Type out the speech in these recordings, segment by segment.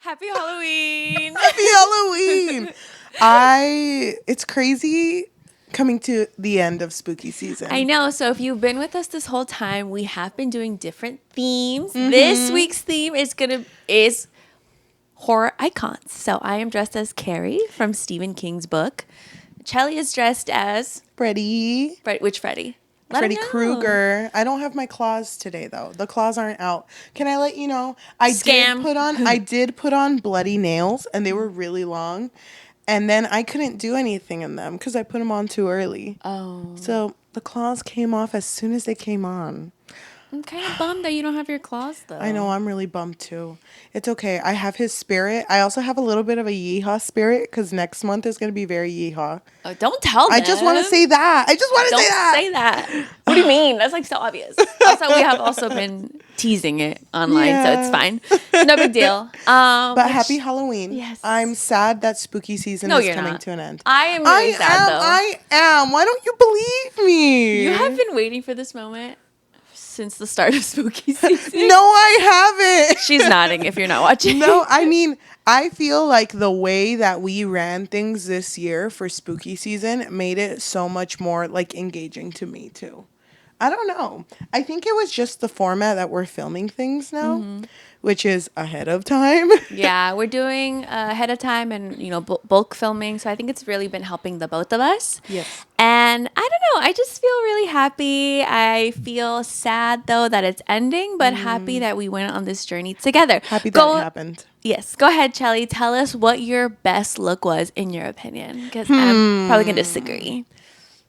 Happy Halloween. Happy Halloween. It's crazy coming to the end of spooky season. I know. So if you've been with us this whole time, we have been doing different themes. This week's theme is horror icons. So I am dressed as Carrie from Stephen King's book. Cheli is dressed as Freddy. Which Freddy? Freddy Krueger. I don't have my claws today though. The claws aren't out. Can I let you know? I did put on bloody nails and they were really long. And then I couldn't do anything in them because I put them on too early. Oh. So the claws came off as soon as they came on. I'm kind of bummed that you don't have your claws, though. I know. I'm really bummed, too. It's okay. I have his spirit. I also have a little bit of a yeehaw spirit because next month is going to be very yeehaw. Oh, don't tell them. I just want to say that. Don't say that. What do you mean? That's like so obvious. Also, we have also been teasing it online, so it's fine. No big deal. But happy Halloween. Yes. I'm sad that spooky season is coming to an end. I am really sad, though. I am. Why don't you believe me? You have been waiting for this moment since the start of spooky season. No, I haven't. She's nodding if you're not watching. No, I mean, I feel like the way that we ran things this year for spooky season made it so much more like engaging to me too. I don't know. I think it was just the format that we're filming things now, which is ahead of time. Yeah, we're doing ahead of time and, bulk filming. So I think it's really been helping the both of us. Yes. And I don't know. I just feel really happy. I feel sad, though, that it's ending, but happy that we went on this journey together. Happy that it happened. Yes. Go ahead, Cheli. Tell us what your best look was in your opinion, because I'm probably going to disagree.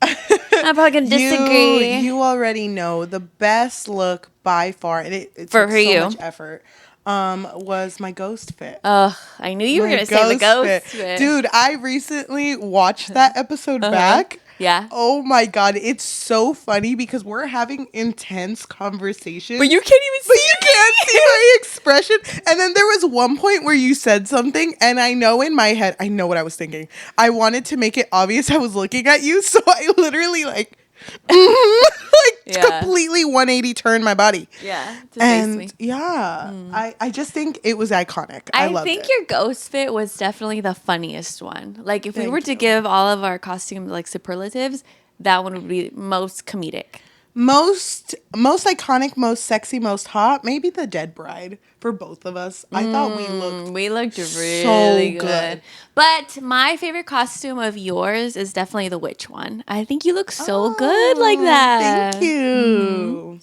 I'm probably going to disagree. You already know the best look by far, and it took so much effort, was my ghost fit. Ugh, I knew you were going to say the ghost fit. Dude, I recently watched that episode back. Yeah. Oh my God. It's so funny because we're having intense conversations. But you can't even see you can't see my expression. And then there was one point where you said something and I know in my head, I know what I was thinking. I wanted to make it obvious I was looking at you. So I literally completely 180 turned my body. Yeah. To and face me. Yeah. I just think it was iconic. I loved it. Your ghost fit was definitely the funniest one. Like if we were to give all of our costumes like superlatives, that one would be most comedic. Most iconic, most sexy, most hot, maybe the dead bride for both of us. I thought we looked really good. But my favorite costume of yours is definitely the witch one. I think you look so good like that. Thank you.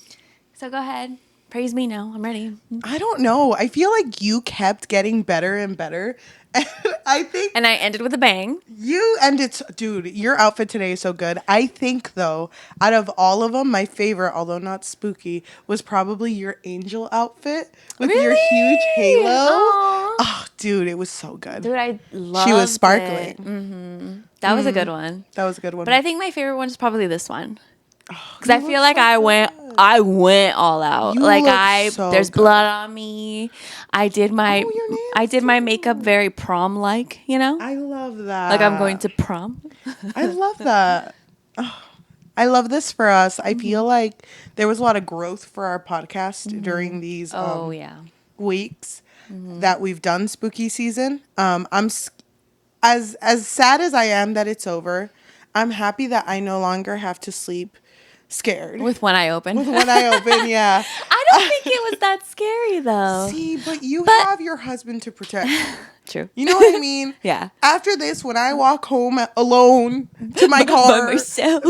So go ahead. Praise me now. I'm ready. I don't know. I feel like you kept getting better and better. And I ended with a bang. Dude, your outfit today is so good. I think, though, out of all of them, my favorite, although not spooky, was probably your angel outfit with your huge halo. Aww. Oh, dude, it was so good. Dude, I loved She was sparkling. It. Mm-hmm. That was a good one. That was a good one. But I think my favorite one is probably this one. Because I feel like I went all out. There's blood on me. I did my makeup very prom-like, I love that. Like I'm going to prom. I love that. Oh, I love this for us. I feel like there was a lot of growth for our podcast during these weeks that we've done spooky season. I'm as sad as I am that it's over. I'm happy that I no longer have to sleep scared. With one eye open. Yeah. I don't think it was that scary, though. See, but you have your husband to protect you. True. You know what I mean? Yeah. After this, when I walk home alone to my car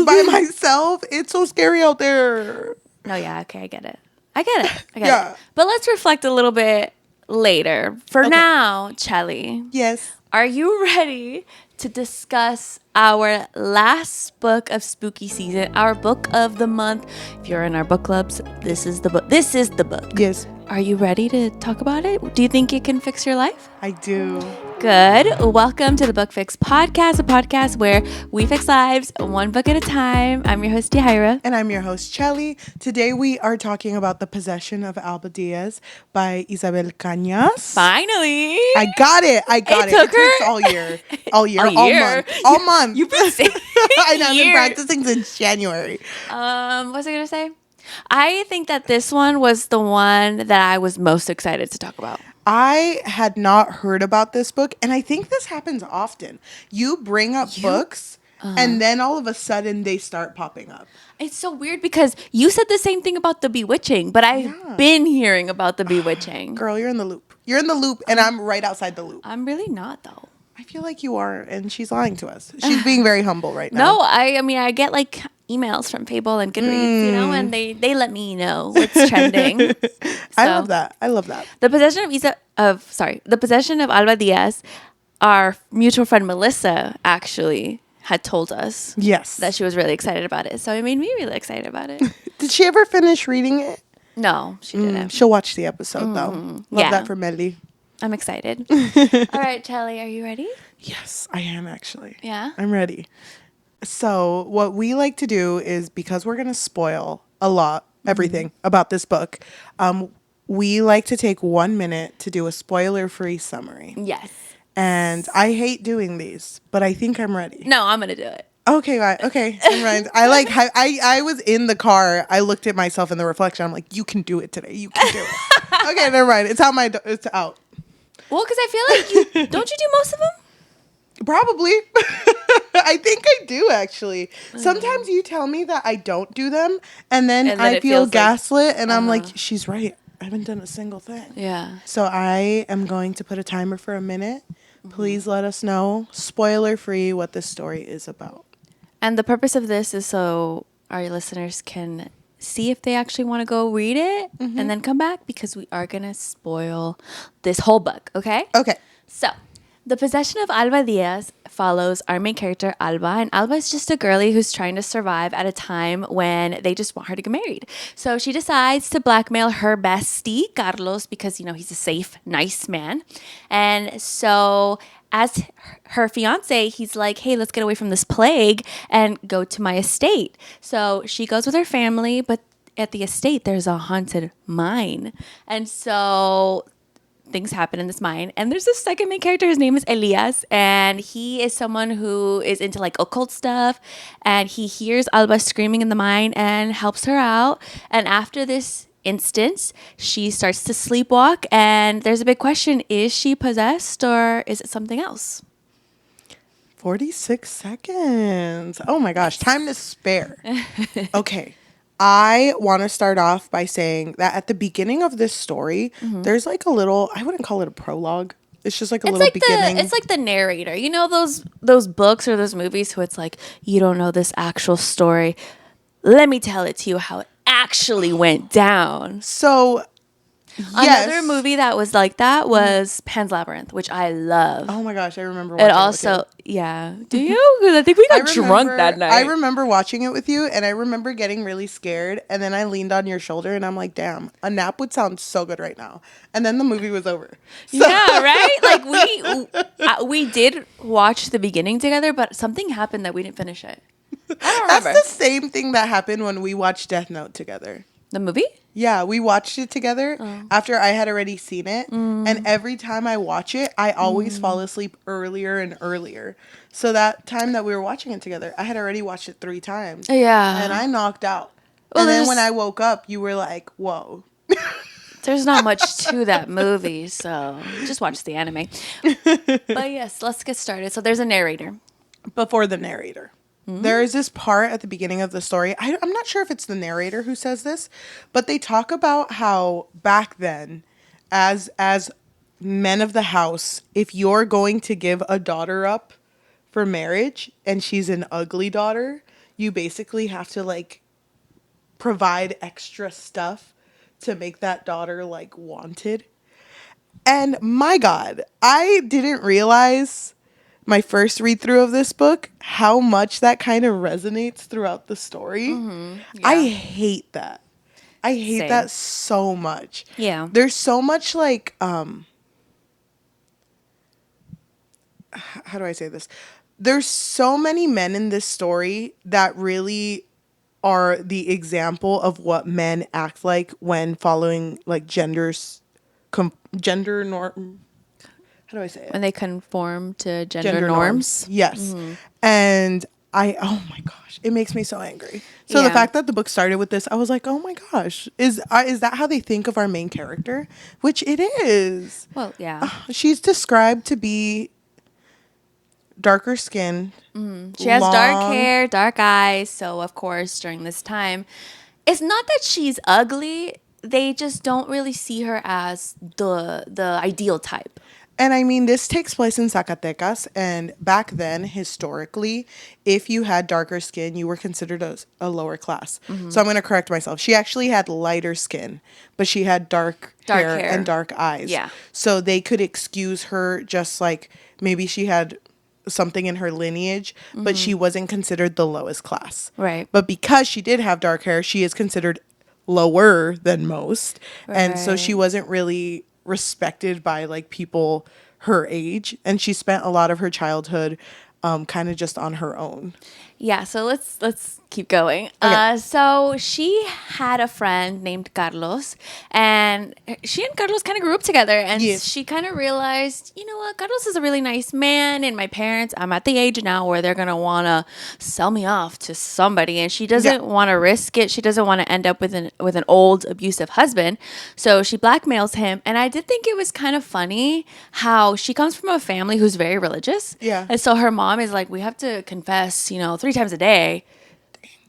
by myself, it's so scary out there. No, yeah, okay, I get it. I get it. But let's reflect a little bit later. For now, Cheli. Yes. Are you ready to discuss our last book of spooky season, our book of the month? If you're in our book clubs, this is the book. Yes. Are you ready to talk about it? Do you think it can fix your life? I do. Good. Welcome to the Book Fix Podcast, a podcast where we fix lives one book at a time. I'm your host, Yajaira. And I'm your host, Cheli. Today we are talking about The Possession of Alba Díaz by Isabel Cañas. Finally. I got it. It takes all year. All month. You've been saying I've been practicing since January. What was I going to say? I think that this one was the one that I was most excited to talk about. I had not heard about this book, and I think this happens often. You bring up books, and then all of a sudden they start popping up. It's so weird because you said the same thing about The Bewitching, but I've been hearing about The Bewitching. Girl, you're in the loop. You're in the loop, and I'm right outside the loop. I'm really not, though. I feel like you are, and she's lying to us. She's being very humble right now. No, I mean, I get like emails from Fable and Goodreads, you know, and they let me know what's trending. I love that. The Possession of Alba Diaz, our mutual friend Melissa actually had told us that she was really excited about it. So it made me really excited about it. Did she ever finish reading it? No, she didn't. She'll watch the episode though. Love that for Melly. I'm excited. All right, Cheli, are you ready? Yes, I am actually. Yeah? I'm ready. So what we like to do is, because we're going to spoil everything about this book, we like to take 1 minute to do a spoiler-free summary. Yes. And I hate doing these, but I think I'm ready. No, I'm going to do it. Okay, right. Okay. I was in the car. I looked at myself in the reflection. I'm like, you can do it today. You can do it. Okay, never mind. It's out. Well, because I feel like don't you do most of them? Probably. I think I do, actually. Sometimes you tell me that I don't do them, and then I feel gaslit, and I'm like, she's right. I haven't done a single thing. Yeah. So I am going to put a timer for a minute. Please let us know, spoiler-free, what this story is about. And the purpose of this is so our listeners can see if they actually want to go read it and then come back, because we are going to spoil this whole book, okay? Okay. So, The Possession of Alba Diaz follows our main character, Alba. And Alba is just a girlie who's trying to survive at a time when they just want her to get married. So she decides to blackmail her bestie, Carlos, because, you know, he's a safe, nice man. And so as her fiance, he's like, hey, let's get away from this plague and go to my estate. So she goes with her family, but at the estate, there's a haunted mine. And so things happen in this mine. And there's this second main character. His name is Elias. And he is someone who is into like occult stuff. And he hears Alba screaming in the mine and helps her out. And after this instance, she starts to sleepwalk. And there's a big question. Is she possessed or is it something else? 46 seconds. Oh my gosh. Time to spare. Okay. I want to start off by saying that at the beginning of this story, there's like a little, I wouldn't call it a prologue. It's just like a little beginning. It's like the narrator. You know those books or those movies who it's like, you don't know this actual story. Let me tell it to you how it actually went down. So, another movie that was like that was Pan's Labyrinth, which I love. Oh my gosh, I remember watching it also, yeah. Do you? Because I think we got drunk that night. I remember watching it with you, and I remember getting really scared, and then I leaned on your shoulder, and I'm like, damn, a nap would sound so good right now. And then the movie was over. So. Yeah, right? Like, we did watch the beginning together, but something happened that we didn't finish it. I don't remember. That's the same thing that happened when we watched Death Note together. The movie? Yeah, we watched it together after I had already seen it. And every time I watch it, I always fall asleep earlier and earlier. So that time that we were watching it together, I had already watched it 3 times. Yeah. And I knocked out. Well, and then when I woke up, you were like, whoa. There's not much to that movie, so just watch the anime. But yes, let's get started. So there's a narrator. Before the narrator. There is this part at the beginning of the story. I'm not sure if it's the narrator who says this, but they talk about how back then, as men of the house, if you're going to give a daughter up for marriage and she's an ugly daughter, you basically have to like provide extra stuff to make that daughter like wanted. And my God, I didn't realize my first read through of this book, how much that kind of resonates throughout the story. Yeah. I hate that. I hate that so much. Yeah. There's so much like, how do I say this? There's so many men in this story that really are the example of what men act like when following like gender norm. How do I say it? When they conform to gender norms. Yes. And oh my gosh, it makes me so angry. So the fact that the book started with this, I was like, oh my gosh, is that how they think of our main character? Which it is. Well, yeah. She's described to be darker skin. She has dark hair, dark eyes. So of course, during this time, it's not that she's ugly. They just don't really see her as the ideal type. And I mean, this takes place in Zacatecas. And back then, historically, if you had darker skin, you were considered a lower class. Mm-hmm. So I'm going to correct myself. She actually had lighter skin, but she had dark hair and dark eyes. Yeah. So they could excuse her just like maybe she had something in her lineage, but she wasn't considered the lowest class. Right. But because she did have dark hair, she is considered lower than most. Right. And so she wasn't really respected by like people her age, and she spent a lot of her childhood kind of just on her own. Yeah, so let's keep going. Okay. So she had a friend named Carlos, and she and Carlos kind of grew up together, and she kind of realized, you know what, Carlos is a really nice man, and my parents, I'm at the age now where they're going to want to sell me off to somebody, and she doesn't want to risk it. She doesn't want to end up with an old abusive husband, so she blackmails him. And I did think it was kind of funny how she comes from a family who's very religious. Yeah. And so her mom is like, we have to confess, 3 times a day,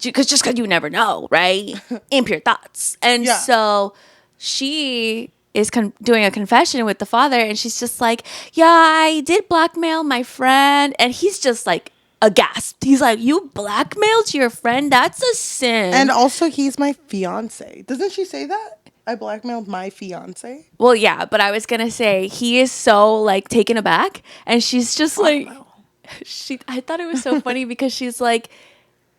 because you never know, right? Impure thoughts. And so she is doing a confession with the father, and she's just like, yeah, I did blackmail my friend. And he's just like aghast. He's like, you blackmailed your friend? That's a sin. And also, he's my fiance. Doesn't she say that? I blackmailed my fiance? Well, yeah, but I was going to say, he is so like taken aback, and she's just like, I thought it was so funny because she's like,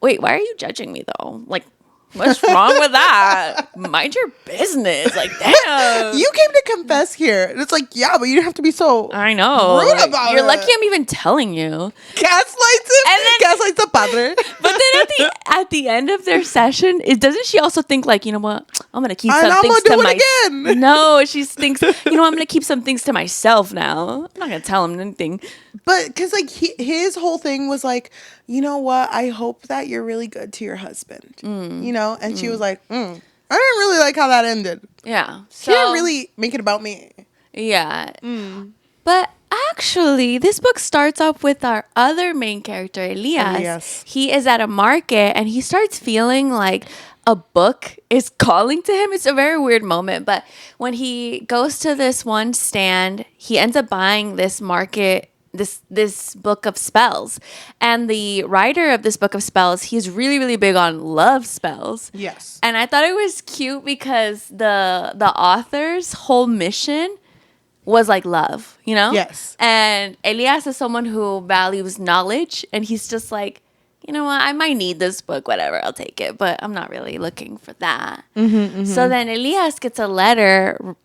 wait, why are you judging me though? Like, what's wrong with that? Mind your business. Like, damn. You came to confess here. And it's like, yeah, but you don't have to be so I know. rude about it. You're lucky I'm even telling you. Gaslights him. And then, gaslights the padre. But then at the end of their session, doesn't she also think like, you know what? I'm going to keep some things to myself. No, she thinks, I'm going to keep some things to myself now. I'm not going to tell him anything. But because like his whole thing was like, you know what? I hope that you're really good to your husband. And she was like, I didn't really like how that ended. Yeah. She didn't really make it about me. Yeah. But actually, this book starts off with our other main character, Elias. He is at a market, and he starts feeling like a book is calling to him. It's a very weird moment, but when he goes to this one stand, he ends up buying this book of spells. And the writer of this book of spells, he's really, really big on love spells. Yes. And I thought it was cute because the author's whole mission was like love, Yes. And Elias is someone who values knowledge, and he's just like, you know what, I might need this book, whatever, I'll take it, but I'm not really looking for that. So then Elias gets a letter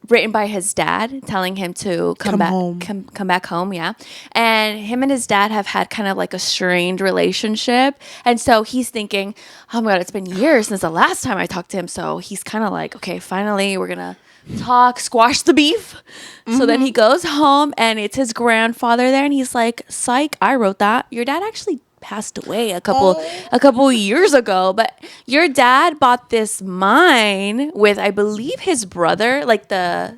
written by his dad telling him to come back home, yeah. And him and his dad have had kind of like a strained relationship, and so he's thinking, oh my God, it's been years since the last time I talked to him. So he's kind of like, okay, finally we're gonna talk, squash the beef. So then he goes home, and it's his grandfather there, and he's like, psych, I wrote that. Your dad actually passed away a couple years ago, but your dad bought this mine with, I believe, his brother, like the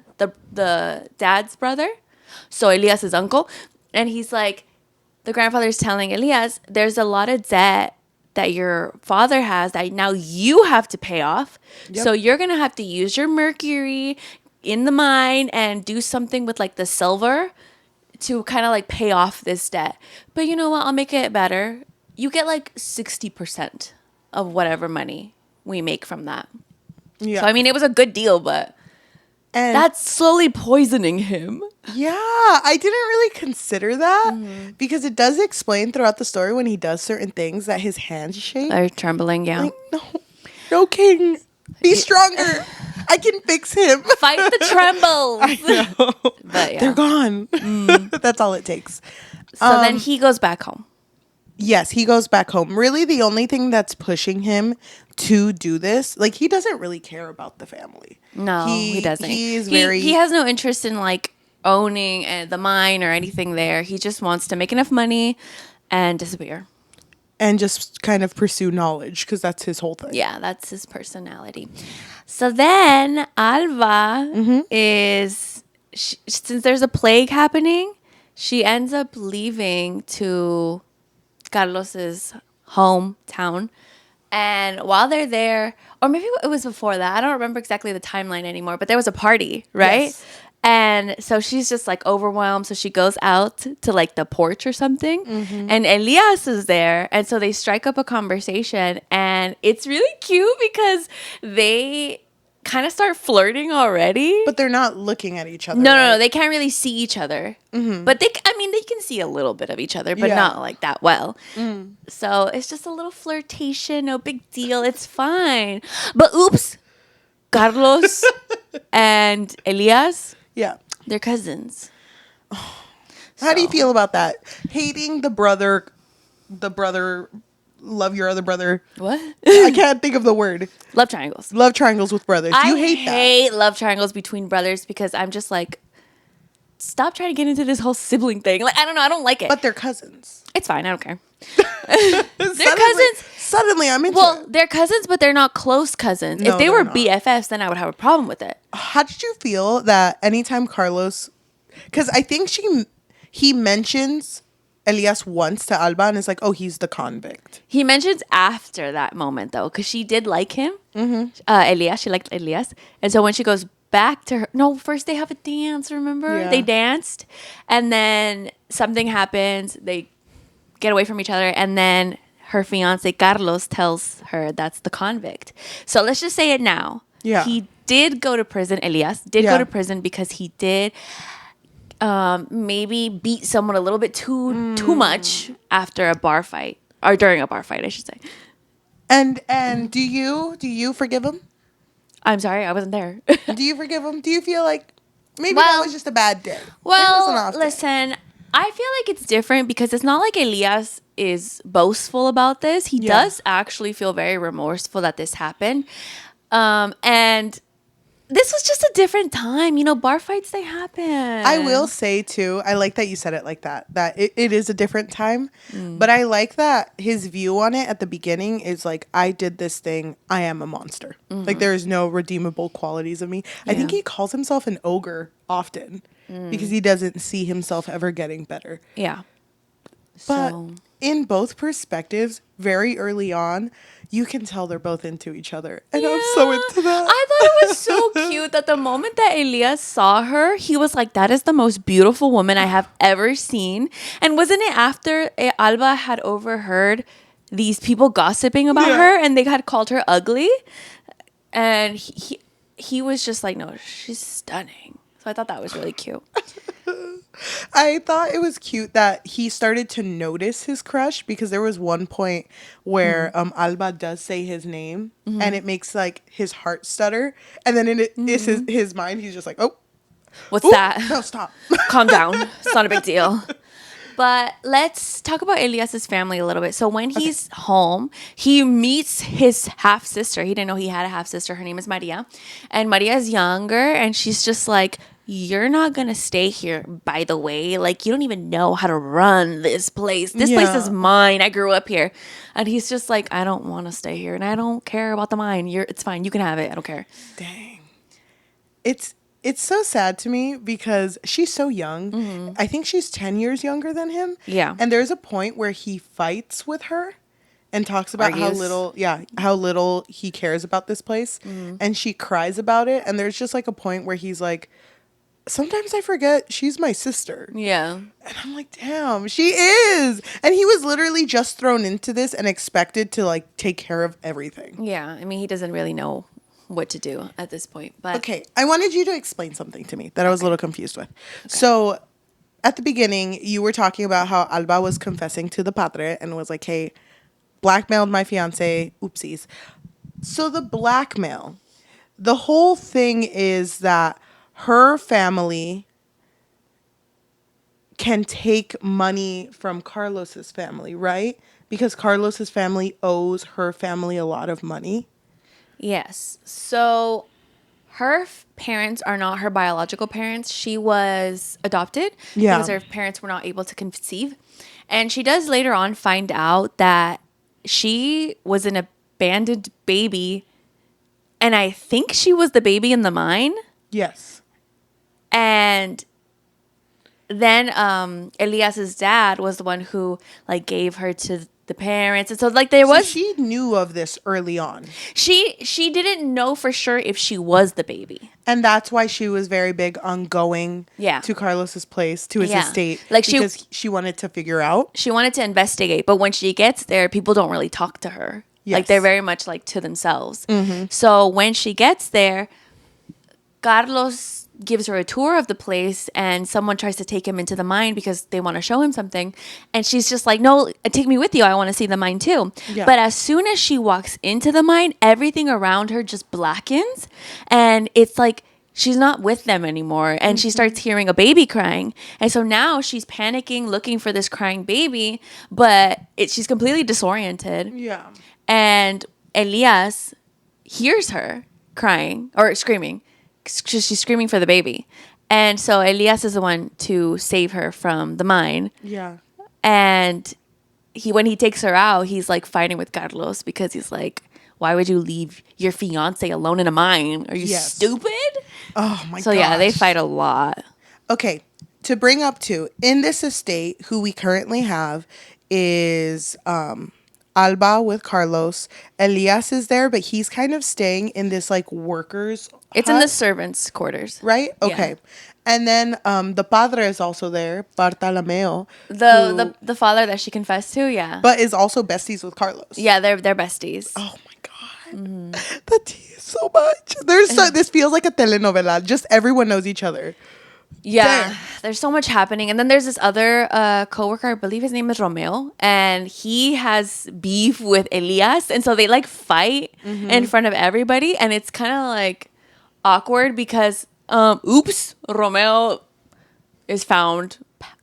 dad's brother, so Elias's uncle. And he's like, the grandfather's telling Elias, there's a lot of debt that your father has that now you have to pay off. Yep. So you're gonna have to use your mercury in the mine and do something with like the silver to kind of like pay off this debt. But you know what? I'll make it better. You get like 60% of whatever money we make from that. Yeah. So, I mean, it was a good deal, but that's slowly poisoning him. Yeah, I didn't really consider that because it does explain throughout the story when he does certain things that his hands shake. They're trembling, yeah. Like, no, king. Be stronger. I can fix him. Fight the trembles. I know. But yeah. They're gone. That's all it takes. So then he goes back home. Yes, he goes back home. Really, the only thing that's pushing him to do this, like, he doesn't really care about the family. No, he doesn't. He has no interest in, like, owning the mine or anything there. He just wants to make enough money and disappear. And just kind of pursue knowledge because that's his whole thing. Yeah, that's his personality. So then Alba is, since there's a plague happening, she ends up leaving to Carlos's hometown. And while they're there, or maybe it was before that, I don't remember exactly the timeline anymore, but there was a party, right? Yes. And so she's just like overwhelmed. So she goes out to like the porch or something. And Elias is there. And so they strike up a conversation. And it's really cute because they kind of start flirting already. But they're not looking at each other. No. They can't really see each other. But they can see a little bit of each other, but not like that well. So it's just a little flirtation. No big deal. It's fine. But oops, Carlos and Elias. Yeah. They're cousins. How do you feel about that? Hating the brother, love your other brother. What? I can't think of the word. Love triangles. Love triangles with brothers. You hate that. I hate love triangles between brothers because I'm just like, stop trying to get into this whole sibling thing. Like, I don't know. I don't like it. But they're cousins. It's fine. I don't care. They're cousins. Suddenly I'm into it. They're cousins, but they're not close cousins. No, if they were not. BFFs, then I would have a problem with it. How did you feel that anytime Carlos... Because I think he mentions Elias once to Alba and is like, oh, he's the convict. He mentions after that moment, though, because she did like him. Elias. She liked Elias. And so when she goes back to her... No, first they have a dance, remember? Yeah. They danced. And then something happens. They get away from each other. And then her fiancé, Carlos, tells her that's the convict. So let's just say it now. Yeah. He did go to prison. Elias did go to prison because he did... maybe beat someone a little bit too much after a bar fight, or during a bar fight, I should say. And do you forgive him? I'm sorry, I wasn't there. Do you forgive him? Do you feel like maybe that was just a bad day? Well, listen, I feel like it's different because it's not like Elias is boastful about this. He does actually feel very remorseful that this happened, and this was just a different time. You know, bar fights, they happen. I will say, too, I like that you said it like that it is a different time. But I like that his view on it at the beginning is like, I did this thing. I am a monster. Like, there is no redeemable qualities of me. Yeah. I think he calls himself an ogre often because he doesn't see himself ever getting better. Yeah. But in both perspectives, very early on, you can tell they're both into each other. And I'm so into that. I thought it was so cute that the moment that Elias saw her, he was like, that is the most beautiful woman I have ever seen. And wasn't it after Alba had overheard these people gossiping about her and they had called her ugly? And he was just like, no, she's stunning. So I thought that was really cute. I thought it was cute that he started to notice his crush because there was one point where Alba does say his name and it makes like his heart stutter, and then in his mind he's just like, oh, what's that? No, stop. Calm down. It's not a big deal. But let's talk about Elias's family a little bit. So when he's home, he meets his half sister. He didn't know he had a half sister. Her name is Maria, and Maria is younger, and she's just like, you're not going to stay here, by the way. Like, you don't even know how to run this place. This place is mine. I grew up here. And he's just like, I don't want to stay here. And I don't care about the mine. It's fine. You can have it. I don't care. Dang. It's so sad to me because she's so young. I think she's 10 years younger than him. Yeah. And there's a point where he fights with her and talks about how little he cares about this place. And she cries about it. And there's just like a point where he's like, sometimes I forget she's my sister. Yeah. And I'm like, damn, she is. And he was literally just thrown into this and expected to like take care of everything. Yeah. I mean, he doesn't really know what to do at this point. But okay, I wanted you to explain something to me that I was a little confused with. Okay. So at the beginning, you were talking about how Alba was confessing to the padre and was like, hey, blackmailed my fiance. Oopsies. So the blackmail, the whole thing is that her family can take money from Carlos's family, right? Because Carlos's family owes her family a lot of money. Yes. So her parents are not her biological parents. She was adopted because her parents were not able to conceive. And she does later on find out that she was an abandoned baby. And I think she was the baby in the mine. Yes. And then Elias's dad was the one who like gave her to the parents, and so like there was she knew of this early on. She didn't know for sure if she was the baby, and that's why she was very big on going to Carlos's place, to his estate, like because she wanted to figure out. She wanted to investigate, but when she gets there, people don't really talk to her. Yes. Like they're very much like to themselves. Mm-hmm. So when she gets there, Carlos gives her a tour of the place, and someone tries to take him into the mine because they want to show him something. And she's just like, no, take me with you. I want to see the mine too. Yeah. But as soon as she walks into the mine, everything around her just blackens. And it's like she's not with them anymore. And she starts hearing a baby crying. And so now she's panicking, looking for this crying baby, but she's completely disoriented. Yeah. And Elias hears her crying or screaming. She's screaming for the baby. And so Elias is the one to save her from the mine. Yeah. And when he takes her out, he's like fighting with Carlos because he's like, why would you leave your fiance alone in a mine? Are you stupid? Oh my god. So yeah, they fight a lot. Okay. To bring up too, in this estate, who we currently have is Alba with Carlos. Elias is there, but he's kind of staying in this like workers' It's hut. in the servants' quarters. Right? Okay. Yeah. And then the padre is also there, Bartolomeo. The father that she confessed to, yeah. But is also besties with Carlos. Yeah, they're besties. Oh my god. Mm-hmm. The tea is so much. This feels like a telenovela. Just everyone knows each other. Yeah, there's so much happening. And then there's this other coworker, I believe his name is Romeo, and he has beef with Elias. And so they like fight in front of everybody. And it's kind of like awkward because, Romeo is found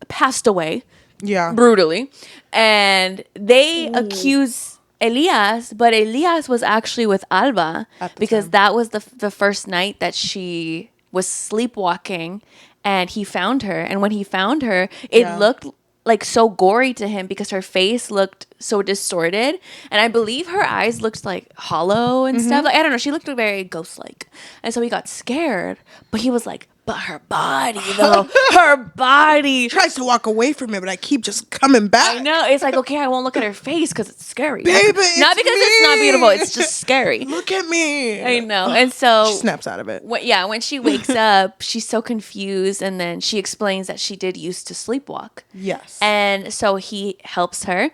passed away. Yeah. Brutally. And they accuse Elias, but Elias was actually with Alba because that was the first night that she was sleepwalking. And he found her. And when he found her, it looked like so gory to him because her face looked so distorted. And I believe her eyes looked like hollow and stuff. Like, I don't know. She looked very ghost-like. And so he got scared. But he was like, but her body, though. Her body. She tries to walk away from it, but I keep just coming back. I know. It's like, okay, I won't look at her face because it's scary. Baby, not because it's not beautiful. It's just scary. Look at me. I know. And so she snaps out of it. When she wakes up, she's so confused. And then she explains that she did used to sleepwalk. Yes. And so he helps her.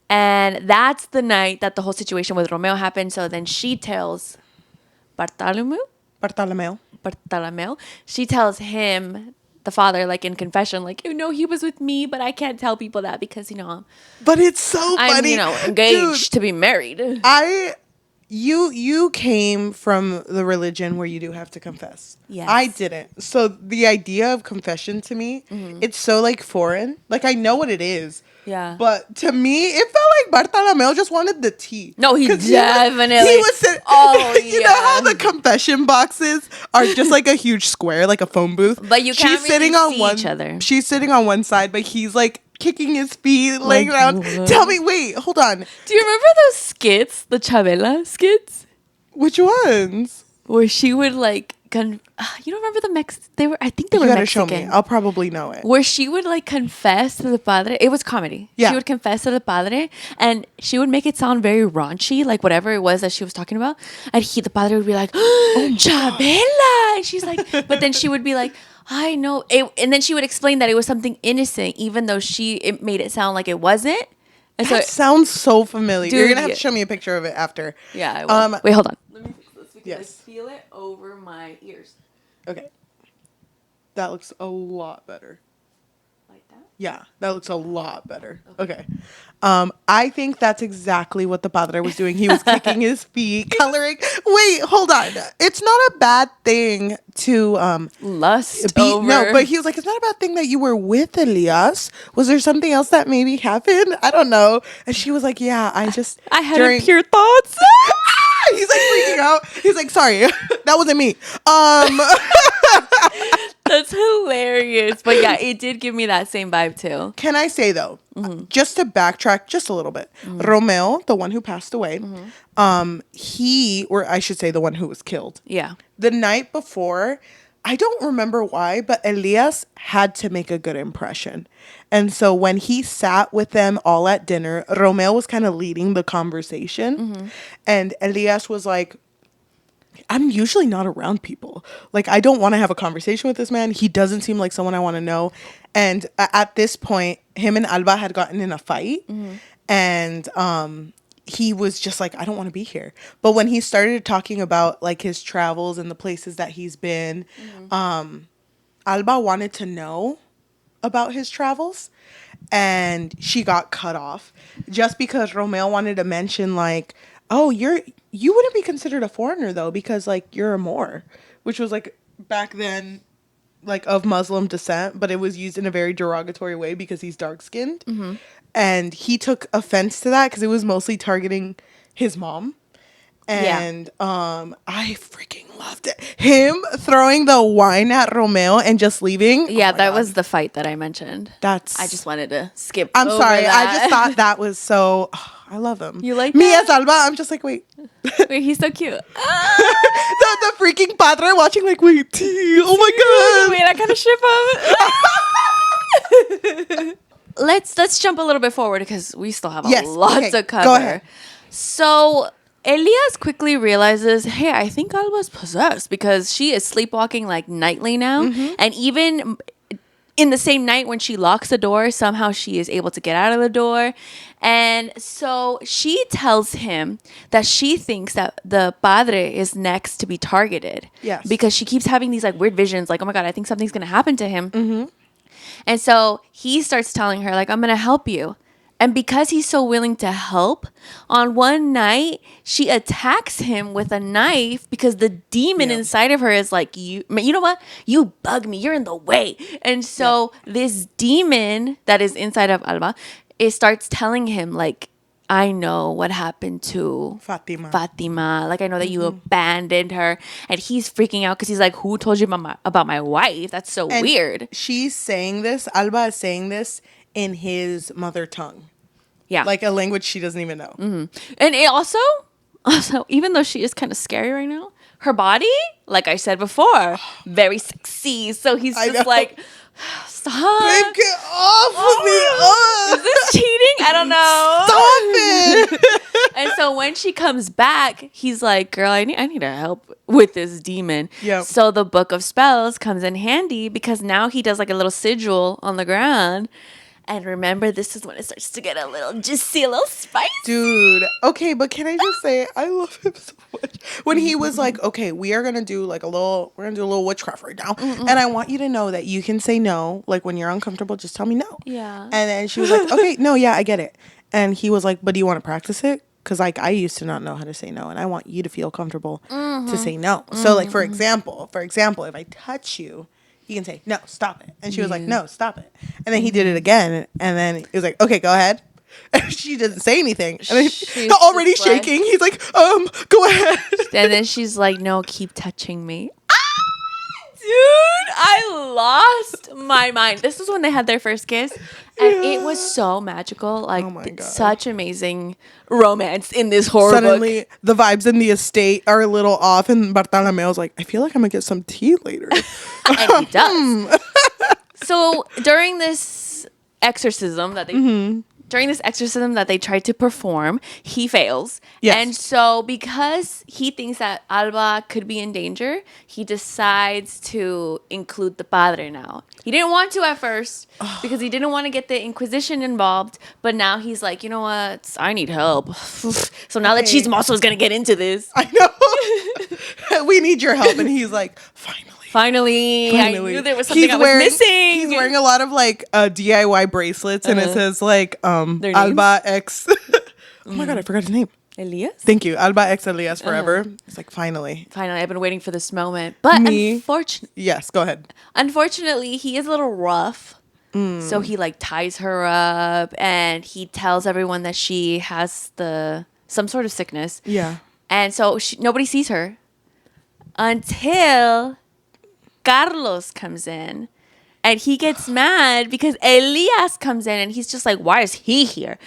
And that's the night that the whole situation with Romeo happened. So then she tells Bartolomeo. She tells him, the father, like in confession, like, he was with me, but I can't tell people that because, But it's so funny. I'm, engaged to be married. You came from the religion where you do have to confess. Yes. I didn't. So the idea of confession to me, it's so like foreign. Like I know what it is. Yeah. But to me, it felt like Bartolomeo just wanted the tea. No, he definitely. He was sitting. Oh, yeah. You know how the confession boxes are just like a huge square, like a phone booth? But you can't see each other. She's sitting on one side, but he's like kicking his feet, laying around. Tell me, wait, hold on. Do you remember those skits, the Chabela skits? Which ones? Where she would like, you don't remember the I think they were Mexican. You gotta show me. I'll probably know it. Where she would like confess to the padre. It was comedy. Yeah. She would confess to the padre and she would make it sound very raunchy, like whatever it was that she was talking about. And the padre would be like, Chabela! And she's like, but then she would be like, I know. And then she would explain that it was something innocent, even though it made it sound like it wasn't. And that sounds so familiar. Dude, you're going to have to show me a picture of it after. Yeah, I will. Wait, hold on. Let me fix this because I feel it over my ears. Okay. That looks a lot better. Like that? Yeah, that looks a lot better. Okay. I think that's exactly what the padre was doing. He was kicking his feet, coloring. Wait, hold on. It's not a bad thing to lust over. No, but he was like, it's not a bad thing that you were with Elias. Was there something else that maybe happened? I don't know. And she was like, yeah, I had impure thoughts. He's like freaking out. He's like, sorry, that wasn't me. That's hilarious. But yeah, it did give me that same vibe too. Can I say though, just to backtrack just a little bit, Romeo, the one who passed away, or I should say the one who was killed. Yeah. The night before, I don't remember why, but Elias had to make a good impression. And so when he sat with them all at dinner, Romeo was kind of leading the conversation. And Elias was like, I'm usually not around people. Like, I don't want to have a conversation with this man. He doesn't seem like someone I want to know. And at this point, him and Alba had gotten in a fight. And he was just like, I don't want to be here. But when he started talking about like his travels and the places that he's been, Alba wanted to know about his travels. And she got cut off just because Romeo wanted to mention like, oh, you wouldn't be considered a foreigner though, because like you're a Moor, which was like back then like of Muslim descent, but it was used in a very derogatory way because he's dark skinned. And he took offense to that because it was mostly targeting his mom. And I freaking loved it. Him throwing the wine at Romeo and just leaving. Yeah, that was the fight that I mentioned. I just wanted to skip I'm over sorry. that. I just thought that was so... I love him. You like me that? as Alba? I'm just like, wait. Wait, he's so cute. the freaking padre watching like, wait, oh my God. Wait, I kind of ship him. Let's jump a little bit forward because we still have a lot to cover. Go ahead. So Elias quickly realizes, hey, I think Alba's possessed because she is sleepwalking like nightly now. And even in the same night when she locks the door, somehow she is able to get out of the door. And so she tells him that she thinks that the padre is next to be targeted. Yes. Because she keeps having these like weird visions like, oh my God, I think something's going to happen to him. And so he starts telling her like, I'm going to help you. And because he's so willing to help, on one night, she attacks him with a knife because the demon inside of her is like, you know what? You bug me. You're in the way. And so this demon that is inside of Alba, it starts telling him like, I know what happened to Fatima. Like, I know that you abandoned her. And he's freaking out because he's like, who told you about my wife? That's so weird. She's saying this, Alba is saying this in his mother tongue. Yeah. Like a language she doesn't even know. And it also, even though she is kind of scary right now, her body, like I said before, very sexy. So he's just like, stop. Babe, get off of me. Is this cheating? I don't know. Stop it. And so when she comes back, he's like, girl, I need help with this demon. Yep. So the book of spells comes in handy because now he does like a little sigil on the ground. And remember, this is when it starts to get a little juicy, a little spicy. Dude, okay, but can I just say, I love him so much. When he was like, okay, we're going to do a little witchcraft right now. And I want you to know that you can say no. Like, when you're uncomfortable, just tell me no. Yeah. And then she was like, okay, no, yeah, I get it. And he was like, but do you want to practice it? Because, like, I used to not know how to say no. And I want you to feel comfortable to say no. So, like, for example, if I touch you, you can say, no, stop it. And she was like, no, stop it. And then he did it again. And then he was like, okay, go ahead. And she doesn't say anything. And then he's already shaking. Like, he's like, go ahead. And then she's like, no, keep touching me. Dude, I lost my mind. This was when they had their first kiss. And it was so magical. Like, oh my God. Such amazing romance in this horror Suddenly, book. The vibes in the estate are a little off. And Bartolomeo's like, I feel like I'm going to get some tea later. And he does. So, during this exorcism that they tried to perform, he fails. Yes. And so because he thinks that Alba could be in danger, he decides to include the padre now. He didn't want to at first because he didn't want to get the Inquisition involved. But now he's like, you know what? I need help. So now that Chismoso is going to get into this. I know. We need your help. And he's like, Finally. I knew there was something I was missing. He's wearing a lot of like DIY bracelets, and it says like Alba X. Oh my God, I forgot his name. Elias? Thank you. Alba X Elias forever. It's like finally. I've been waiting for this moment. But unfortunately. Yes, go ahead. Unfortunately, he is a little rough. So he like ties her up and he tells everyone that she has some sort of sickness. Yeah. And so nobody sees her until Carlos comes in. And he gets mad because Elias comes in and he's just like, why is he here?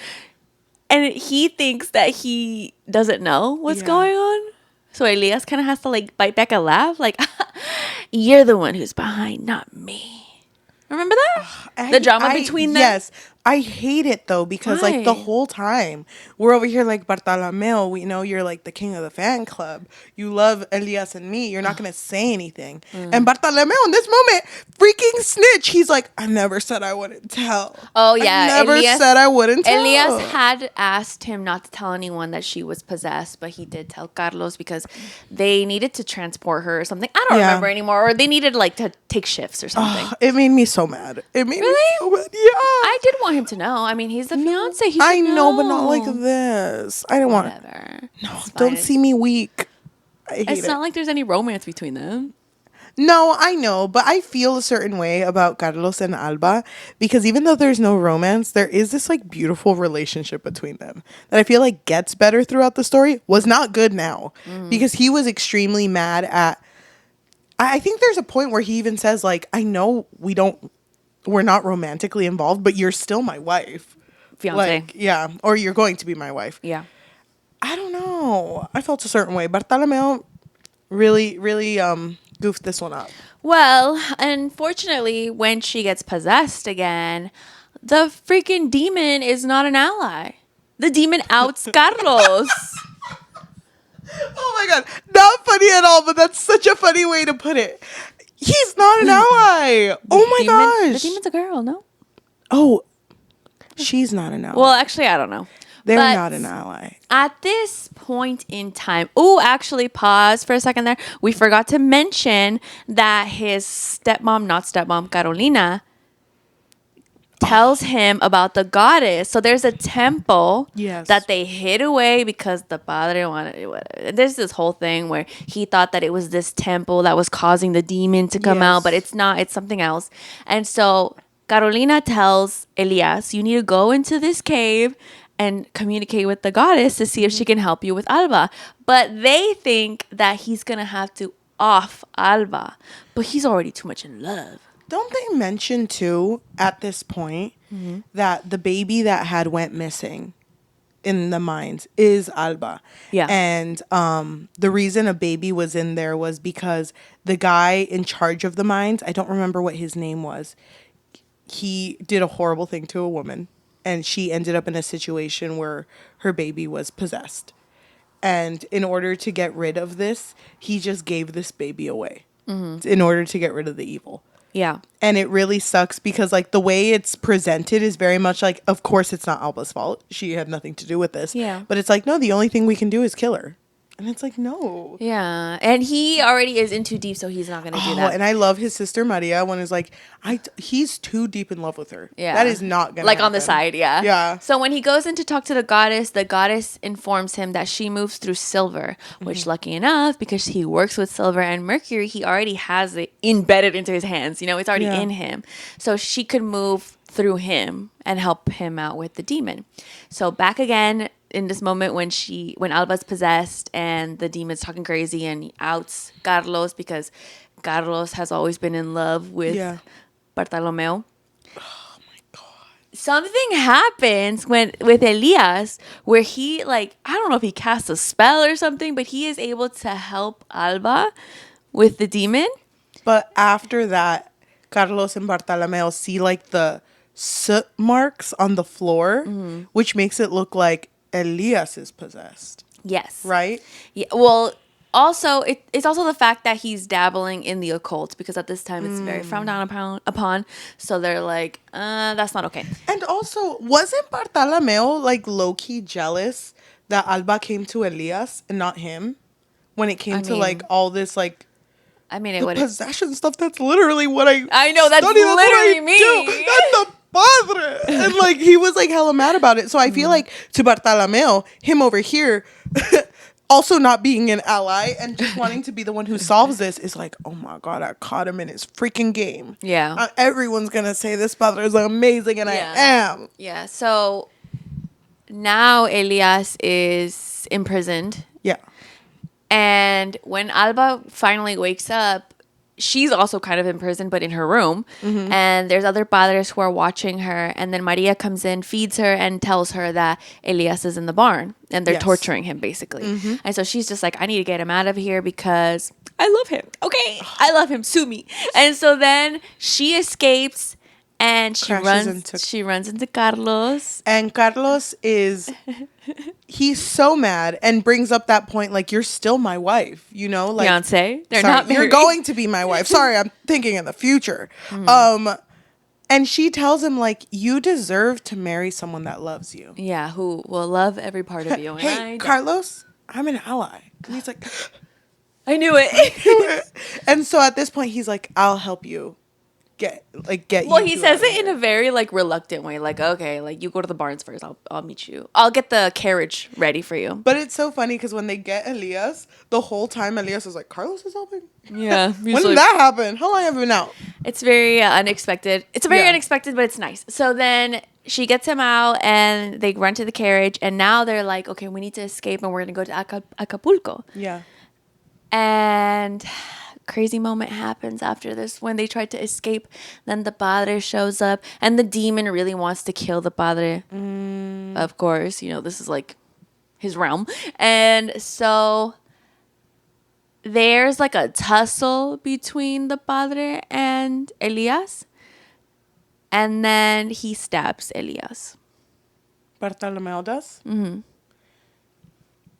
And he thinks that he doesn't know what's going on. So Elias kind of has to like bite back a laugh. Like, you're the one who's behind, not me. Remember that? The drama between them? Yes. I hate it though because like the whole time we're over here like, Bartolomeo, we know you're like the king of the fan club. You love Elias and me. You're not going to say anything. And Bartolomeo in this moment freaking snitch. He's like, I never said I wouldn't tell. Oh yeah. I never said I wouldn't tell. Elias had asked him not to tell anyone that she was possessed, but he did tell Carlos because they needed to transport her or something. I don't remember anymore. Or they needed like to take shifts or something. It made me so mad. It made me so mad. Yeah. I did want him to know. I mean, he's the fiance. He I know, but not like this. I don't want it. No, don't see me weak. I hate it's not like there's any romance between them. No, I know, but I feel a certain way about Carlos and Alba because even though there's no romance, there is this like beautiful relationship between them that I feel like gets better throughout the story. Was not good now because he was extremely mad at. I think there's a point where he even says like, I know we're not romantically involved, but you're still my wife. Fiancé. Like, yeah. Or you're going to be my wife. Yeah. I don't know. I felt a certain way. Bartolomeo really, really goofed this one up. Well, unfortunately, when she gets possessed again, the freaking demon is not an ally. The demon outs Carlos. Oh my God. Not funny at all, but that's such a funny way to put it. He's not an ally. Oh my gosh. The demon's a girl, no? Oh, she's not an ally. Well, actually, I don't know. They're not an ally. At this point in time, actually, pause for a second there. We forgot to mention that his stepmom, Carolina, tells him about the goddess. So there's a temple that they hid away because the padre wanted it. There's this whole thing where he thought that it was this temple that was causing the demon to come out, but it's not. It's something else. And so Carolina tells Elias, you need to go into this cave and communicate with the goddess to see if she can help you with Alba. But they think that he's going to have to off Alba. But he's already too much in love. Don't they mention, too, at this point, that the baby that had went missing in the mines is Alba? Yeah. And the reason a baby was in there was because the guy in charge of the mines, I don't remember what his name was, he did a horrible thing to a woman. And she ended up in a situation where her baby was possessed. And in order to get rid of this, he just gave this baby away in order to get rid of the evil. Yeah. And it really sucks because, like, the way it's presented is very much like, of course, it's not Alba's fault. She had nothing to do with this. Yeah. But it's like, no, the only thing we can do is kill her. And it's like, no. Yeah. And he already is in too deep, so he's not going to do that. And I love his sister Maria when it's like, he's too deep in love with her. Yeah. That is not going to like happen. on the side, yeah. Yeah. So when he goes in to talk to the goddess informs him that she moves through silver, which lucky enough, because he works with silver and mercury, he already has it embedded into his hands. You know, it's already in him. So she could move through him and help him out with the demon. So back again in this moment when Alba's possessed and the demon's talking crazy and he outs Carlos because Carlos has always been in love with Bartolomeo. Oh my God. Something happens with Elias where he, like, I don't know if he casts a spell or something, but he is able to help Alba with the demon. But after that, Carlos and Bartolomeo see like the soot marks on the floor, which makes it look like Elias is possessed. Yes. Right? Yeah. Well, also, it's also the fact that he's dabbling in the occult because at this time it's very frowned down upon. So they're like, that's not okay. And also, wasn't Bartolomeo like low-key jealous that Alba came to Elias and not him? When it came to like all this like... I mean, it would possession stuff. That's literally what I know. That's literally me. That's the padre. And like he was like hella mad about it. So I feel like to Bartolomeo, him over here, also not being an ally and just wanting to be the one who solves this is like, oh my God, I caught him in his freaking game. Yeah. Everyone's gonna say this padre is amazing, and I am. Yeah. So now Elias is imprisoned. Yeah. And when Alba finally wakes up, she's also kind of in prison, but in her room. Mm-hmm. And there's other padres who are watching her. And then Maria comes in, feeds her, and tells her that Elias is in the barn. And they're torturing him, basically. Mm-hmm. And so she's just like, I need to get him out of here because I love him. Okay, I love him. Sue me. And so then she escapes. And she runs into Carlos. And Carlos he's so mad and brings up that point, like, you're still my wife, you know? Like, fiancé. They're not married. You're going to be my wife. Sorry, I'm thinking in the future. Mm. And she tells him, like, you deserve to marry someone that loves you. Yeah, who will love every part of you. Hey, Carlos, I'm an ally. And he's like, I knew it. And so at this point, he's like, I'll help you. Well, he says it in a very like reluctant way, like, okay, like, you go to the barns first, I'll meet you, I'll get the carriage ready for you. But it's so funny because when they get Elias, the whole time Elias is like, Carlos is helping. Yeah. When did that happen? How long have you been out? It's very unexpected. It's very unexpected, but it's nice. So then she gets him out and they run to the carriage, and now they're like, okay, we need to escape and we're gonna go to Acapulco. Yeah. And crazy moment happens after this when they try to escape. Then the padre shows up, and the demon really wants to kill the padre. Of course, you know, this is like his realm. And so there's like a tussle between the padre and Elias, and then he stabs Elias. Bartolomeo does? Mm-hmm.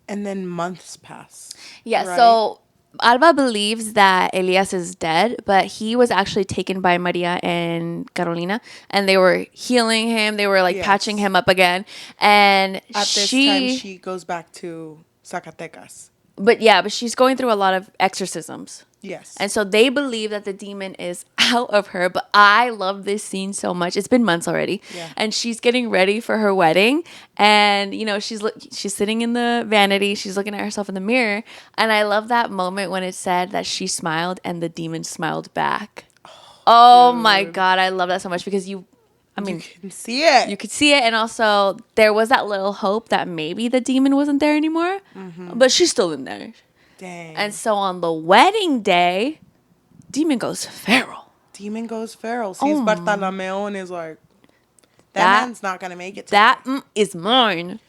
And then months pass. Yeah, right? So Alba believes that Elias is dead, but he was actually taken by Maria and Carolina, and they were healing him. They were like patching him up again. And at this time, she goes back to Zacatecas. But she's going through a lot of exorcisms. Yes. And so they believe that the demon is out of her. But I love this scene so much. It's been months already. Yeah. And she's getting ready for her wedding. And, you know, she's sitting in the vanity. She's looking at herself in the mirror. And I love that moment when it said that she smiled and the demon smiled back. Oh my God. I love that so much because you can see it. You could see it. And also there was that little hope that maybe the demon wasn't there anymore. Mm-hmm. But she's still in there. Dang. And so on the wedding day, demon goes feral. Sees Bartolomeo and is like, that man's not going to make it. That is mine.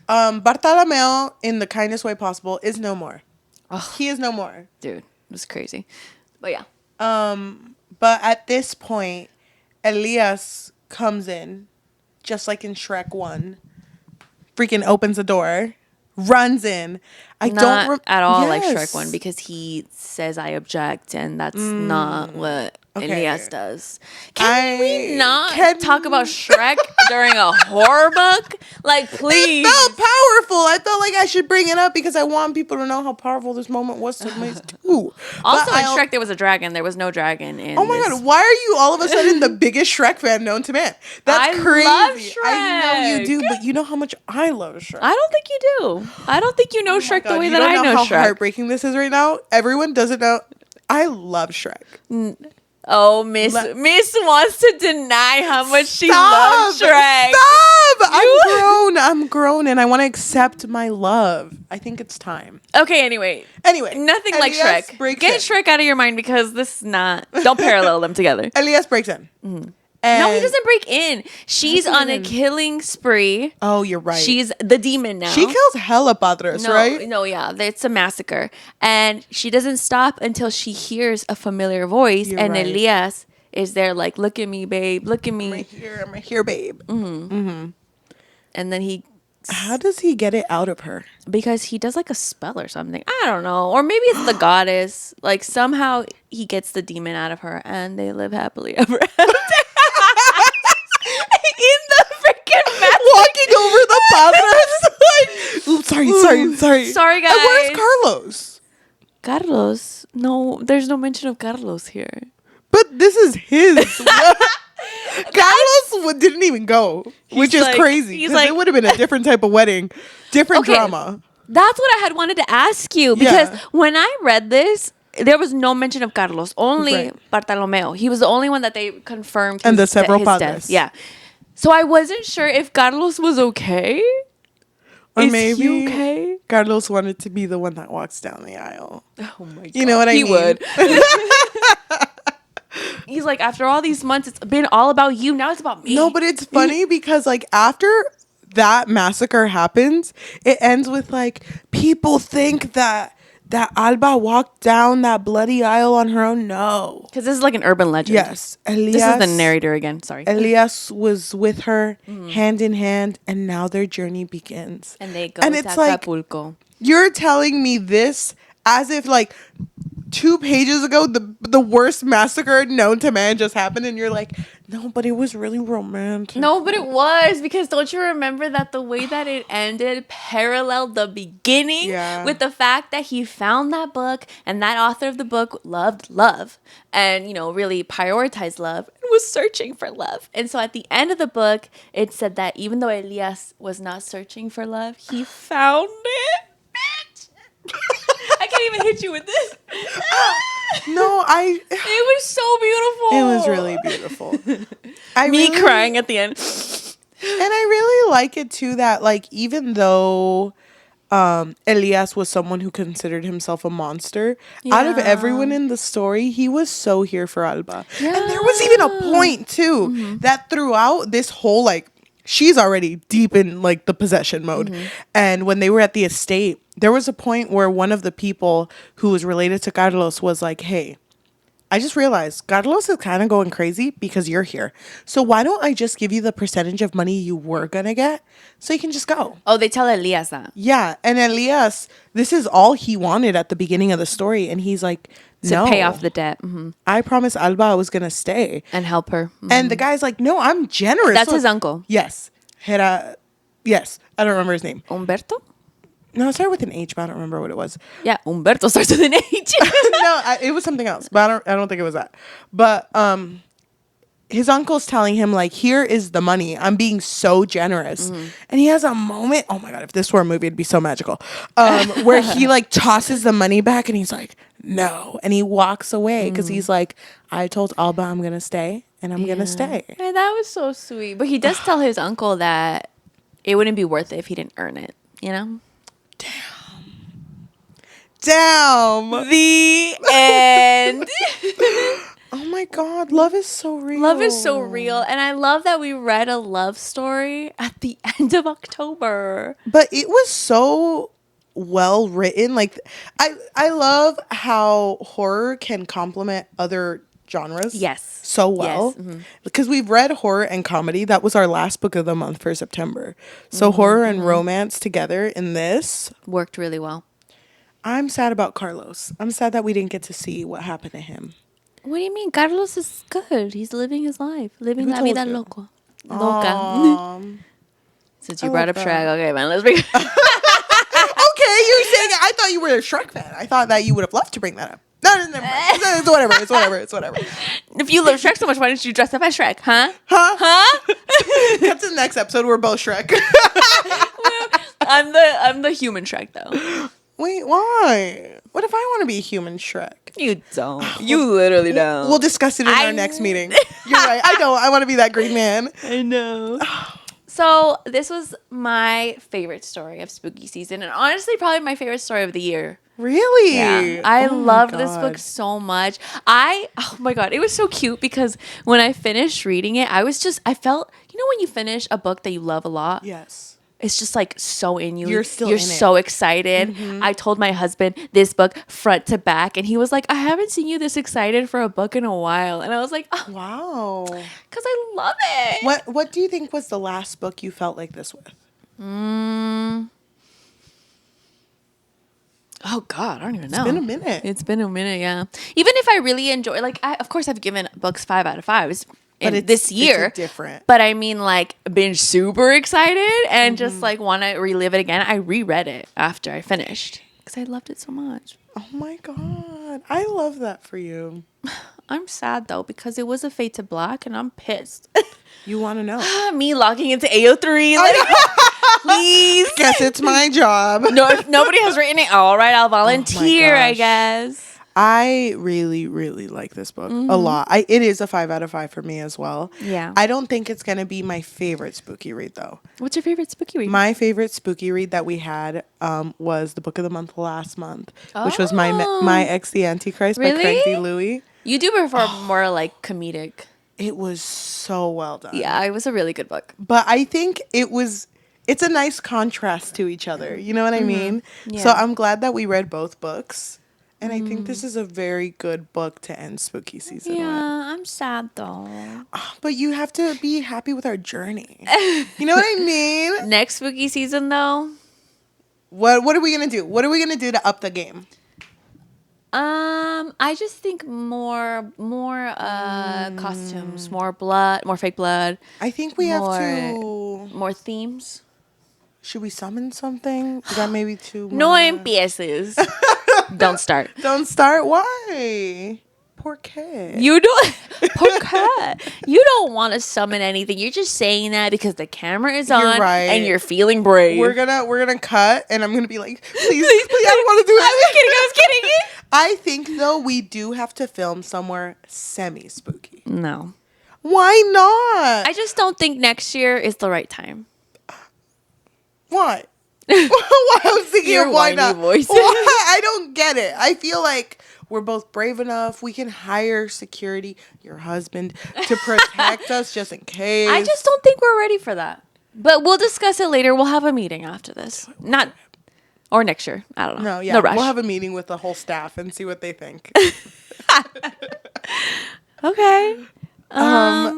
Bartolomeo, in the kindest way possible, is no more. Ugh. He is no more. Dude, it was crazy. But yeah. But at this point, Elias comes in, just like in Shrek 1, freaking opens the door, runs in. Not at all like Shrek 1, because he says, I object, and that's not what Elias does. Can we not talk about Shrek during a horror book? Like, please. It felt powerful. I felt like I should bring it up because I want people to know how powerful this moment was to me too. Also, in Shrek, there was a dragon. There was no dragon in Oh my God. Why are you all of a sudden the biggest Shrek fan known to man? That's crazy. Love Shrek. I know you do, but you know how much I love Shrek. I don't think you do. I don't think you know Shrek the way that I know Shrek. You don't know how heartbreaking this is right now? Everyone doesn't know. I love Shrek. Oh, Miss wants to deny how much she loves Shrek. Stop! I'm grown, and I want to accept my love. I think it's time. Okay, anyway, nothing like Shrek. Get Shrek out of your mind because this is not. Don't parallel them together. Elias breaks in. Mm-hmm. No, he doesn't break in. She's on a killing spree. Oh, you're right. She's the demon now. She kills hella padres, right? No, yeah. It's a massacre. And she doesn't stop until she hears a familiar voice. You're right. Elias is there like, look at me, babe. Look at me. I'm right here, babe. Mm-hmm. Mm-hmm. And then how does he get it out of her? Because he does like a spell or something. I don't know. Or maybe it's the goddess. Like somehow he gets the demon out of her and they live happily ever after. In the freaking massacre. Walking over the padres. Sorry, guys. And where's Carlos? Carlos? No, there's no mention of Carlos here. But this is his. Carlos didn't even go, which is crazy. Because it would have been a different type of wedding, different drama. That's what I had wanted to ask you. Because when I read this, there was no mention of Carlos, only Bartolomeo. He was the only one that they confirmed. And the several padres. Death. Yeah. So I wasn't sure if Carlos was okay. Or is maybe he okay? Carlos wanted to be the one that walks down the aisle. Oh my god. You know what I mean? He would. He's like, after all these months, it's been all about you. Now it's about me. No, but it's funny because like after that massacre happens, it ends with like people think that Alba walked down that bloody aisle on her own. No, because this is like an urban legend. Yes, Elias, this is the narrator again. Sorry, Elias was with her hand in hand, and now their journey begins. And they go to Acapulco. Like, you're telling me this as if like 2 pages ago the worst massacre known to man just happened, and you're like, no, but it was really romantic. No, but it was, because don't you remember that the way that it ended paralleled the beginning with the fact that he found that book, and that author of the book loved love and, you know, really prioritized love and was searching for love. And so at the end of the book, it said that even though Elias was not searching for love, he found it. Bitch! I can't even hit you with this. No, it was so beautiful. It was really beautiful. Me crying at the end. And I really like it too that like even though Elias was someone who considered himself a monster, out of everyone in the story, he was so here for Alba. Yeah. And there was even a point too that throughout this whole like she's already deep in like the possession mode. And when they were at the estate, there was a point where one of the people who was related to Carlos was like, hey, I just realized Carlos is kind of going crazy because you're here. So why don't I just give you the percentage of money you were going to get so you can just go? Oh, they tell Elias that. Yeah. And Elias, this is all he wanted at the beginning of the story. And he's like, no. To pay off the debt. I promised Alba I was going to stay. And help her. And the guy's like, no, I'm generous. That's his uncle. Yes. Yes. I don't remember his name. Humberto? No, it started with an H, but I don't remember what it was. Yeah, Humberto starts with an H. No, it was something else, but I don't think it was that. But his uncle's telling him like, here is the money. I'm being so generous. And he has a moment. Oh my God, if this were a movie, it'd be so magical. Where he like tosses the money back and he's like, no. And he walks away because he's like, I told Alba I'm going to stay and I'm going to stay. And that was so sweet. But he does tell his uncle that it wouldn't be worth it if he didn't earn it, you know? Damn. The end. Oh my God, love is so real. Love is so real. And I love that we read a love story at the end of October. But it was so well written. Like I love how horror can complement other genres. Yes. So well. Yes. Because we've read horror and comedy. That was our last book of the month for September. So horror and romance together in this worked really well. I'm sad about Carlos. I'm sad that we didn't get to see what happened to him. What do you mean? Carlos is good. He's living his life. Living la vida loca. Since you brought up Shrek, okay, man, let's bring Okay, you're saying it. I thought you were a Shrek fan. I thought that you would have loved to bring that up. No, never mind. It's whatever. If you love Shrek so much, why didn't you dress up as Shrek, huh? Cut to the next episode. We're both Shrek. I'm the human Shrek, though. Wait, why? What if I want to be a human Shrek? You don't. You literally don't. We'll discuss it in our next meeting. You're right. I don't. I want to be that green man. I know. So this was my favorite story of spooky season, and honestly, probably my favorite story of the year. Really? Yeah. I loved this book so much. Oh my God, it was so cute because when I finished reading it, I felt, you know, when you finish a book that you love a lot? Yes. It's just like so in you. You're so excited. I told my husband this book front to back, and he was like, I haven't seen you this excited for a book in a while. And I was like, oh, wow. Because I love it. What do you think was the last book you felt like this with? Oh God, I don't even know. It's been a minute. Yeah. Even if I really enjoy, like, of course I've given books 5 out of 5s. This year, it's different. But I mean, like, been super excited and just like want to relive it again. I reread it after I finished because I loved it so much. Oh my God, I love that for you. I'm sad though because it was a Fade to Black and I'm pissed. You want to know? Me logging into AO3, like, please. Guess it's my job. No, if nobody has written it, all right, I'll volunteer. I guess. I really, really like this book a lot. It is a 5 out of 5 for me as well. Yeah. I don't think it's going to be my favorite spooky read, though. What's your favorite spooky read? My favorite spooky read that we had was the book of the month last month, which was My Ex the Antichrist by Craig Louis. You do prefer more like comedic. It was so well done. Yeah, it was a really good book. But I think it's a nice contrast to each other. You know what I mean? Yeah. So I'm glad that we read both books. And I think this is a very good book to end spooky season with. I'm sad though. But you have to be happy with our journey. You know what I mean? Next spooky season though. What are we gonna do? What are we gonna do to up the game? I just think more costumes, more blood, more fake blood. I think we have to more themes. Should we summon something? Is that maybe too much? No empieces. Don't start. Don't start. Why? Poor kid. You don't. Poor cat. You don't want to summon anything. You're just saying that because the camera is on, and you're feeling brave. We're gonna cut, and I'm gonna be like, please, I don't want to do it. I was kidding. I think though we do have to film somewhere semi-spooky. No. Why not? I just don't think next year is the right time. Why? Why I was thinking Your of why not? Voice. Why? I don't get it. I feel like we're both brave enough. We can hire security, your husband, to protect us just in case. I just don't think we're ready for that. But we'll discuss it later. We'll have a meeting after this. Or next year. I don't know. No, yeah. No rush. We'll have a meeting with the whole staff and see what they think. Okay.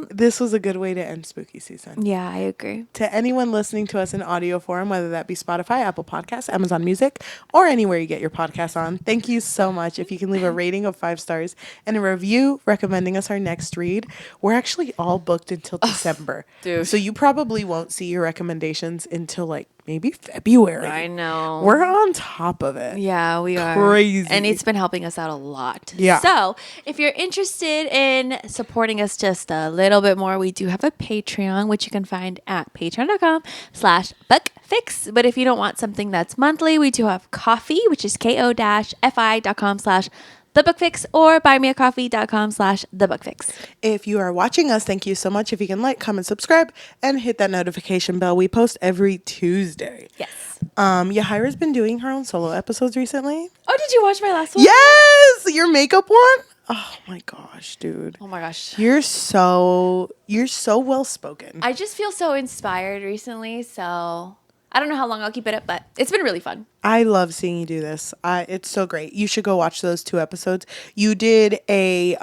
This was a good way to end spooky season. Yeah, I agree. To anyone listening to us in audio form, whether that be Spotify, Apple Podcasts, Amazon Music, or anywhere you get your podcasts on, thank you so much. If you can leave a rating of 5 stars and a review recommending us our next read. We're actually all booked until December. Dude. So you probably won't see your recommendations until like maybe February. I know. We're on top of it. Yeah, we are. Crazy. And it's been helping us out a lot. Yeah. So if you're interested in supporting us just a little bit more, we do have a Patreon, which you can find at patreon.com/bookfix. But if you don't want something that's monthly, we do have Coffee, which is ko-fi.com/thebookfix, or buymeacoffee.com/thebookfix. If you are watching us, thank you so much. If you can like, comment, subscribe, and hit that notification bell. We post every Tuesday. Yes. Yajaira's been doing her own solo episodes recently. Oh, did you watch my last one? Yes! Your makeup one? Oh my gosh, dude. Oh my gosh. You're so well spoken. I just feel so inspired recently, so I don't know how long I'll keep it up, but it's been really fun. I love seeing you do this. It's so great. You should go watch those 2 episodes. You did a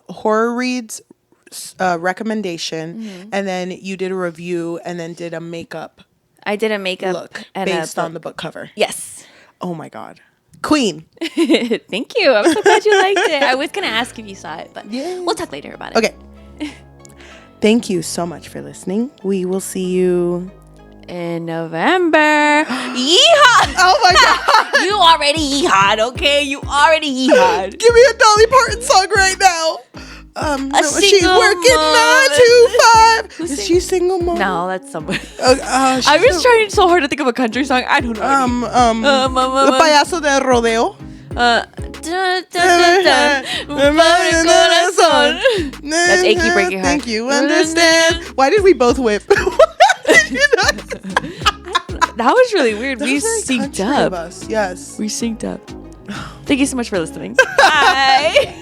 horror reads recommendation, and then you did a review, and then did a makeup. I did a makeup look based on the book cover. Yes. Oh my God. Queen. Thank you. I'm so glad you liked it. I was going to ask if you saw it, but we'll talk later about it. Okay. Thank you so much for listening. We will see you in November. Yeehaw! Oh my God. You already yeehawed, okay? You already yeehawed. Give me a Dolly Parton song right now. She's working mom. 9 to 5. Is she single mom? No, that's somebody. I was trying so hard to think of a country song. I don't know. El payaso del rodeo. That's Achy Breaky Heart. Think you understand. Why did we both whip? That was really weird. We synced up. Yes. We synced up. Thank you so much for listening. Bye.